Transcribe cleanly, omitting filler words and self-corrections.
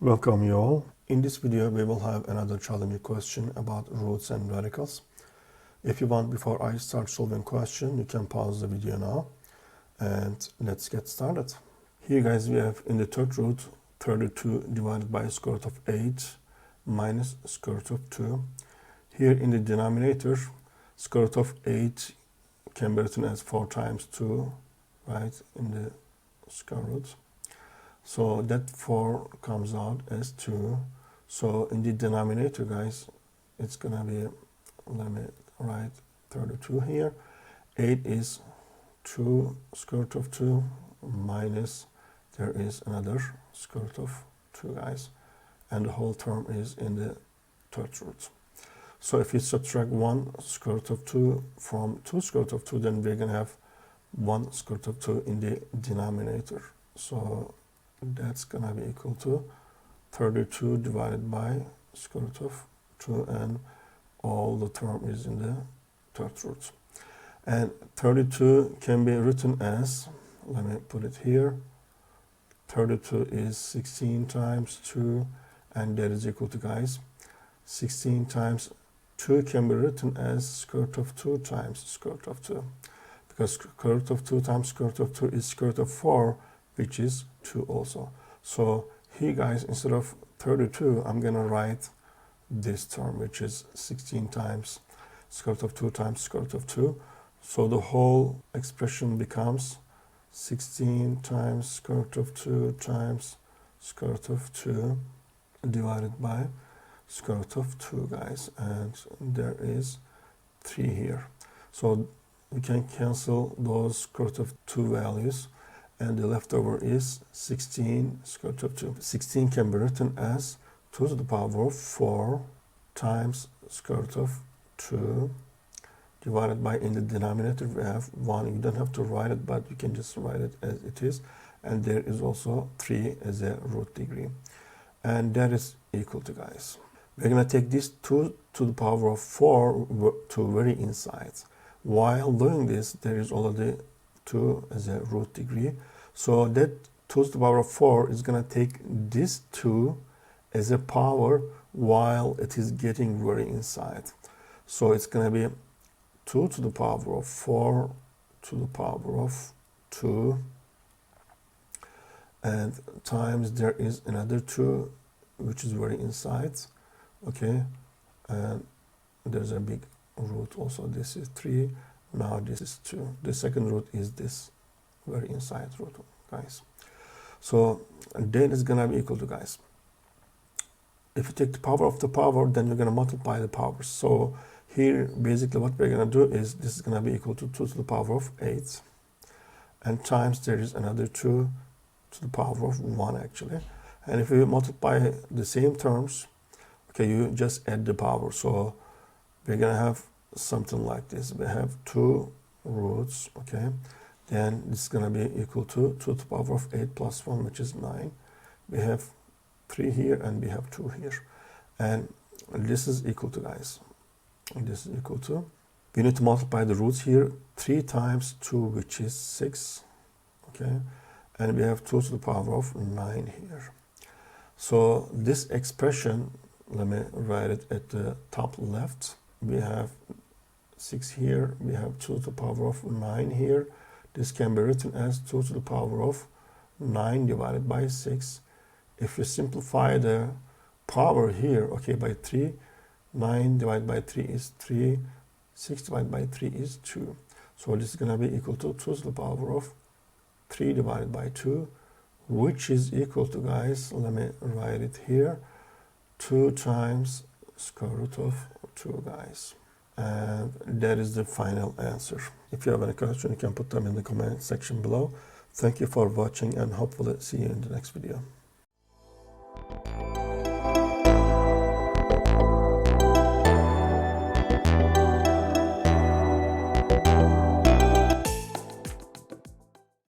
Welcome you all. In this video we will have another challenging question about roots and radicals. If you want, before I start solving question, you can pause the video now and let's get started. Here guys, we have in the third root 32 divided by square root of 8 minus square root of 2. Here in the denominator, square root of 8 can be written as 4 times 2, right, in the square root. So that 4 comes out as 2. So in the denominator, guys, it's going to be, let me write 32 here. 8 is 2 square root of 2 minus, there is another square root of 2, guys. And the whole term is in the third root. So if you subtract 1 square root of 2 from 2 square root of 2, then we're going to have 1 square root of 2 in the denominator. So that's going to be equal to 32 divided by square root of 2, and all the term is in the third root. And 32 can be written as, let me put it here, 32 is 16 times 2, and that is equal to, guys, 16 times 2 can be written as square root of 2 times square root of 2, because square root of 2 times square root of 2 is square root of 4, which is 2 also. So here, guys, instead of 32, I'm going to write this term, which is 16 times square root of 2 times square root of 2. So the whole expression becomes 16 times square root of 2 times square root of 2 divided by square root of 2, guys. And there is 3 here. So we can cancel those square root of 2 values, and the leftover is 16 square root of 2. 16 can be written as 2 to the power of 4 times square root of 2 divided by, in the denominator we have 1. You don't have to write it, but you can just write it as it is. And there is also 3 as a root degree. And that is equal to, guys, we're going to take this 2 to the power of 4 to very inside. While doing this, there is already 2 as a root degree. So that 2 to the power of 4 is going to take this 2 as a power while it is getting very inside. So it's going to be 2 to the power of 4 to the power of 2, and times there is another 2 which is very inside, okay, and there's a big root also. This is 3, now this is 2. The second root is this very inside root, guys. So that is gonna be equal to, guys, if you take the power of the power, then you're gonna multiply the powers. So here basically what we're gonna do is this is gonna be equal to 2 to the power of 8, and times there is another 2 to the power of 1 actually. And if you multiply the same terms, okay, you just add the power. So we're gonna have something like this. We have 2 roots, okay, then this is going to be equal to 2 to the power of 8 plus 1, which is 9. We have 3 here and we have 2 here, and this is equal to, guys, this is equal to, we need to multiply the roots here. 3 times 2, which is 6, okay, and we have 2 to the power of 9 here. So this expression, let me write it at the top left. We have 6 here, we have 2 to the power of 9 here. This can be written as 2 to the power of 9 divided by 6. If you simplify the power here, okay, by 3, 9 divided by 3 is 3, 6 divided by 3 is 2. So this is going to be equal to 2 to the power of 3 divided by 2, which is equal to, guys, let me write it here, 2 times square root of 2, guys. And that is the final answer. If you have any question, you can put them in the comment section below. Thank you for watching, and hopefully see you in the next video.